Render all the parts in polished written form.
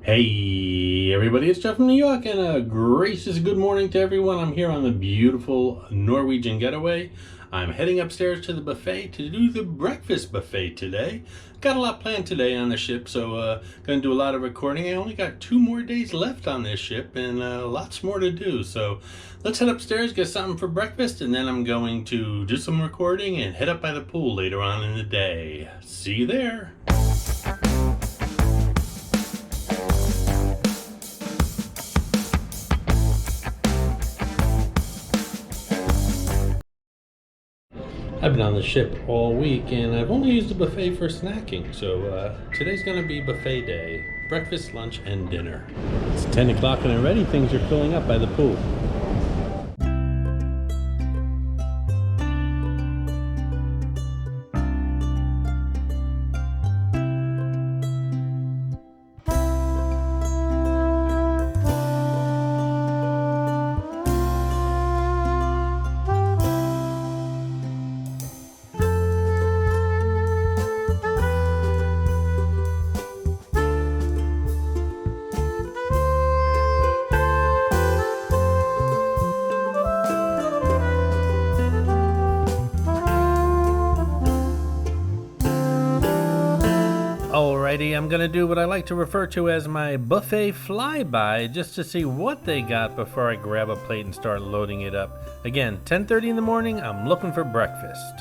Hey everybody, it's Jeff from New York, and a gracious good morning to everyone. I'm here on the beautiful Norwegian Getaway. I'm heading upstairs to the buffet to do the breakfast buffet today. Got a lot planned today on the ship, so gonna do a lot of recording. I only got 2 more days left on this ship and lots more to do. So let's head upstairs, get something for breakfast, and then I'm going to do some recording and head up by the pool later on in the day. See you there. I've been on the ship all week and I've only used the buffet for snacking, so today's gonna be buffet day. Breakfast, lunch, and dinner. It's 10 o'clock and already things are filling up by the pool. Alrighty, I'm gonna do what I like to refer to as my buffet flyby, just to see what they got before I grab a plate and start loading it up. Again, 10:30 in the morning, I'm looking for breakfast.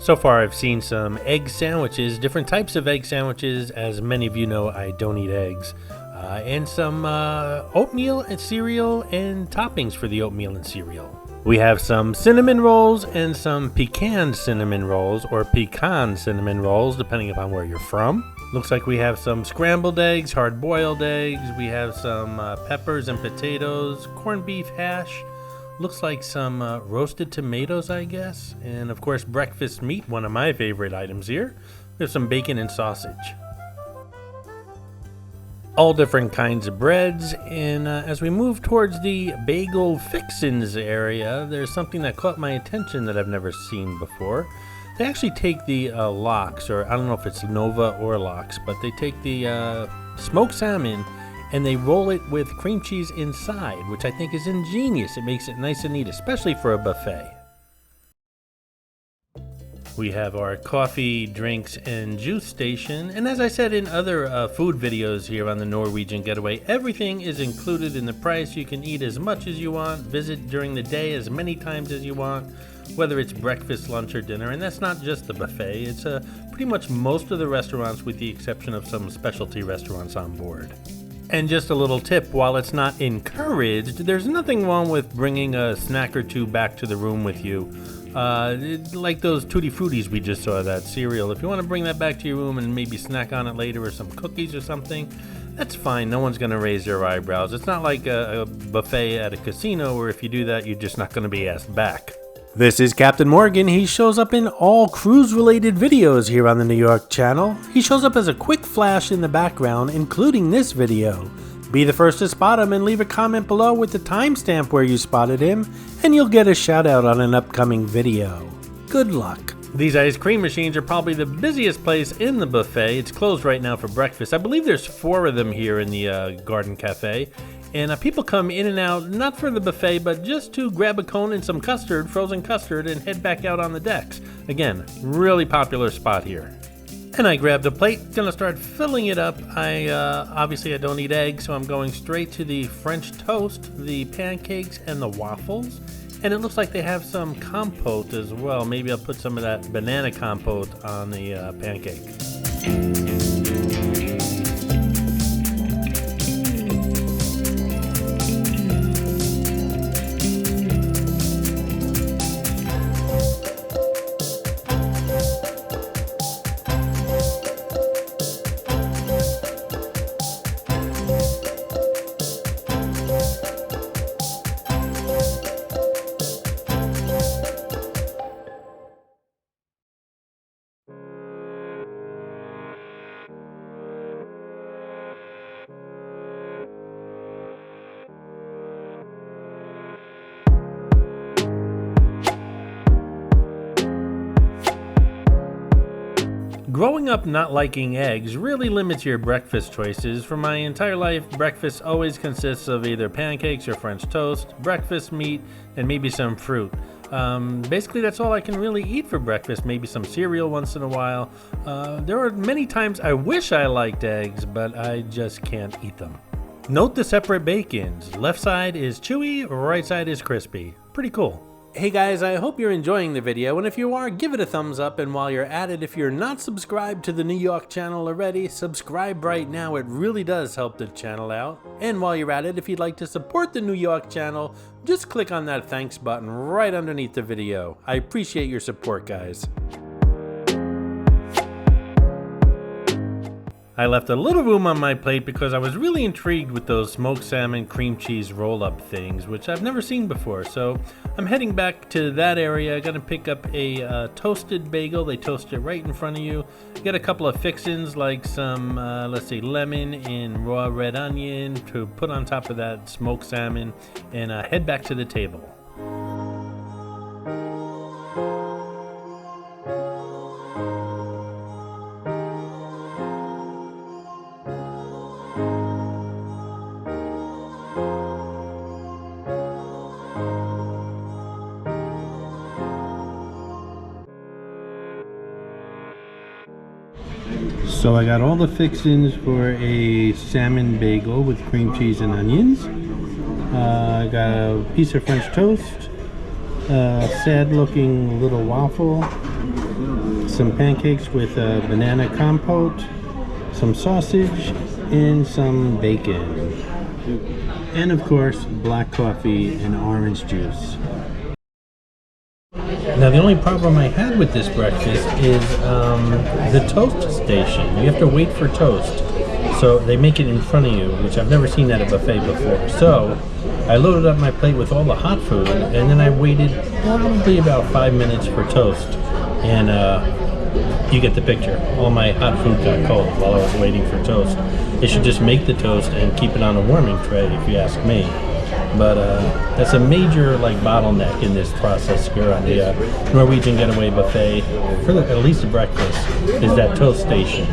So far I've seen some egg sandwiches, different types of egg sandwiches. As many of you know, I don't eat eggs. And some oatmeal and cereal and toppings for the oatmeal and cereal. We have some cinnamon rolls and some pecan cinnamon rolls, or pecan cinnamon rolls, depending upon where you're from. Looks like we have some scrambled eggs, hard-boiled eggs. We have some peppers and potatoes, corned beef hash. Looks like some roasted tomatoes, I guess. And of course, breakfast meat, one of my favorite items here. We have some bacon and sausage. All different kinds of breads, and as we move towards the bagel fixins area, there's something that caught my attention that I've never seen before. They actually take the lox, or I don't know if it's Nova or lox, but they take the smoked salmon and they roll it with cream cheese inside, which I think is ingenious. It makes it nice and neat, especially for a buffet. We have our coffee, drinks, and juice station. And as I said in other food videos here on the Norwegian Getaway, everything is included in the price. You can eat as much as you want, visit during the day as many times as you want, whether it's breakfast, lunch, or dinner. And that's not just the buffet. It's pretty much most of the restaurants, with the exception of some specialty restaurants on board. And just a little tip, while it's not encouraged, there's nothing wrong with bringing a snack or two back to the room with you. Like those Tutti Fruttis we just saw, that cereal. If you want to bring that back to your room and maybe snack on it later, or some cookies or something, that's fine. No one's going to raise their eyebrows. It's not like a buffet at a casino where if you do that, you're just not going to be asked back. This is Captain Morgan. He shows up in all cruise-related videos here on the New York channel. He shows up as a quick flash in the background, including this video. Be the first to spot him and leave a comment below with the timestamp where you spotted him, and you'll get a shout out on an upcoming video. Good luck. These ice cream machines are probably the busiest place in the buffet. It's closed right now for breakfast. I believe there's 4 of them here in the Garden Cafe. And people come in and out, not for the buffet, but just to grab a cone and some custard, frozen custard, and head back out on the decks. Again, really popular spot here. And I grabbed a plate, gonna start filling it up. Obviously I don't eat eggs, so I'm going straight to the French toast, the pancakes, and the waffles. And it looks like they have some compote as well. Maybe I'll put some of that banana compote on the pancake. Growing up not liking eggs really limits your breakfast choices. For my entire life, breakfast always consists of either pancakes or French toast, breakfast meat, and maybe some fruit. Basically, that's all I can really eat for breakfast, maybe some cereal once in a while. There are many times I wish I liked eggs, but I just can't eat them. Note the separate bacons. Left side is chewy, right side is crispy. Pretty cool. Hey guys, I hope you're enjoying the video, and if you are, give it a thumbs up, and while you're at it, if you're not subscribed to the New Yawk channel already, subscribe right now. It really does help the channel out. And while you're at it, if you'd like to support the New Yawk channel, just click on that thanks button right underneath the video. I appreciate your support, guys. I left a little room on my plate because I was really intrigued with those smoked salmon cream cheese roll-up things, which I've never seen before. So I'm heading back to that area. I'm gonna pick up a toasted bagel. They toast it right in front of you. Get a couple of fixins like some, let's see, lemon and raw red onion to put on top of that smoked salmon, and head back to the table. So I got all the fixings for a salmon bagel with cream cheese and onions. I got a piece of French toast, a sad looking little waffle, some pancakes with a banana compote, some sausage, and some bacon. And of course, black coffee and orange juice. Now the only problem I had with this breakfast is the toast station. You have to wait for toast. So they make it in front of you, which I've never seen at a buffet before. So I loaded up my plate with all the hot food, and then I waited probably about 5 minutes for toast. And you get the picture. All my hot food got cold while I was waiting for toast. They should just make the toast and keep it on a warming tray, if you ask me. But that's a major bottleneck in this process here on the Norwegian Getaway buffet, for at least the breakfast, is that toast station.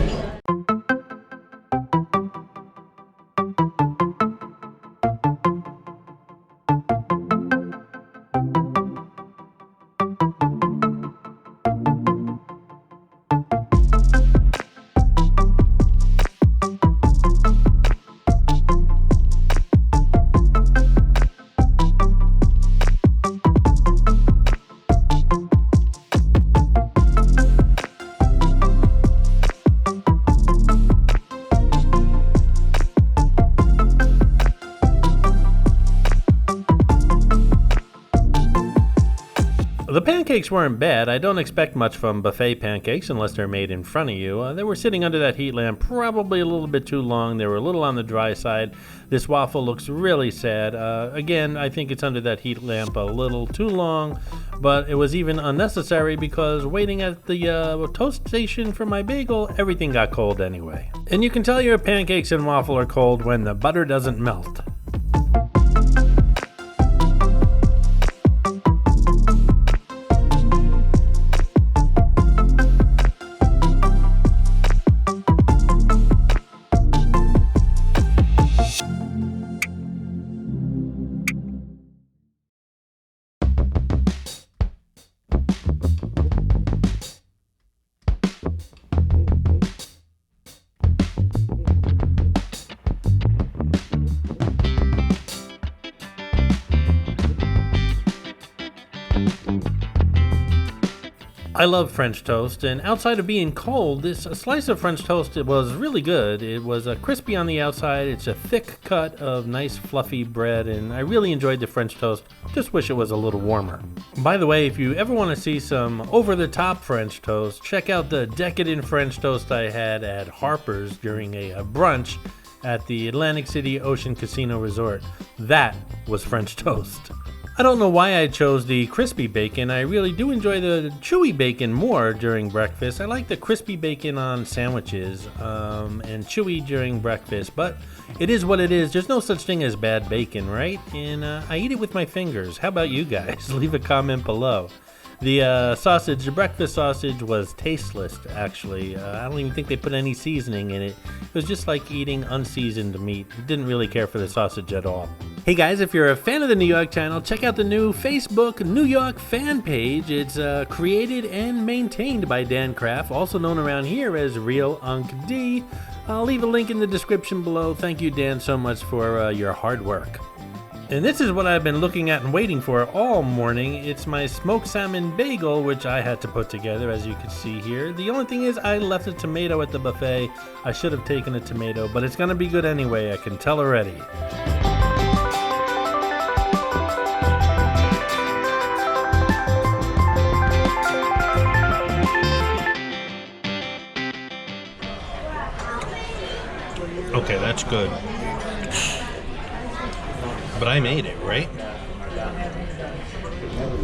The pancakes weren't bad. I don't expect much from buffet pancakes unless they're made in front of you. They were sitting under that heat lamp probably a little bit too long. They were a little on the dry side. This waffle looks really sad. Again, I think it's under that heat lamp a little too long, but it was even unnecessary because waiting at the toast station for my bagel, everything got cold anyway. And you can tell your pancakes and waffle are cold when the butter doesn't melt. I love French toast, and outside of being cold, this slice of French toast, it was really good. It was crispy on the outside. It's a thick cut of nice fluffy bread, and I really enjoyed the French toast. Just wish it was a little warmer. By the way, if you ever want to see some over-the-top French toast, check out the decadent French toast I had at Harper's during a brunch at the Atlantic City Ocean Casino Resort. That was French toast. I don't know why I chose the crispy bacon. I really do enjoy the chewy bacon more during breakfast. I like the crispy bacon on sandwiches and chewy during breakfast, but it is what it is. There's no such thing as bad bacon, right? And I eat it with my fingers. How about you guys? Leave a comment below. The sausage, the breakfast sausage, was tasteless, actually. I don't even think they put any seasoning in it. It was just like eating unseasoned meat. Didn't really care for the sausage at all. Hey guys, if you're a fan of the New York channel, check out the new Facebook New York fan page. It's created and maintained by Dan Kraft, also known around here as Real Unc D. I'll leave a link in the description below. Thank you, Dan, so much for your hard work. And this is what I've been looking at and waiting for all morning. It's my smoked salmon bagel, which I had to put together, as you can see here. The only thing is I left a tomato at the buffet. I should have taken a tomato, but it's gonna be good anyway, I can tell already. Okay, that's good. But I made it, right?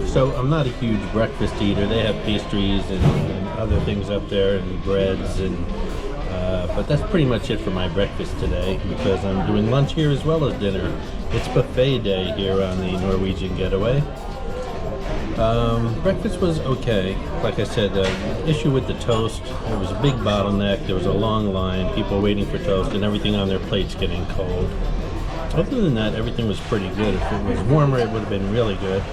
So I'm not a huge breakfast eater. They have pastries and other things up there and breads, but that's pretty much it for my breakfast today because I'm doing lunch here as well as dinner. It's buffet day here on the Norwegian Getaway. Breakfast was okay. Like I said, the issue with the toast, there was a big bottleneck, there was a long line, people waiting for toast, and everything on their plates getting cold. Other than that, everything was pretty good. If it was warmer, it would have been really good,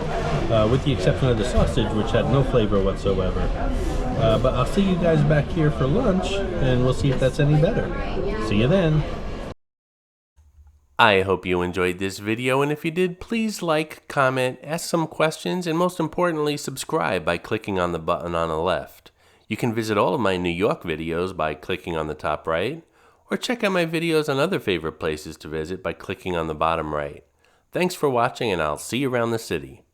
with the exception of the sausage, which had no flavor whatsoever. But I'll see you guys back here for lunch, and we'll see if that's any better. See you then. I hope you enjoyed this video, and if you did, please like, comment, ask some questions, and most importantly, subscribe by clicking on the button on the left. You can visit all of my New York videos by clicking on the top right, or check out my videos on other favorite places to visit by clicking on the bottom right. Thanks for watching, and I'll see you around the city.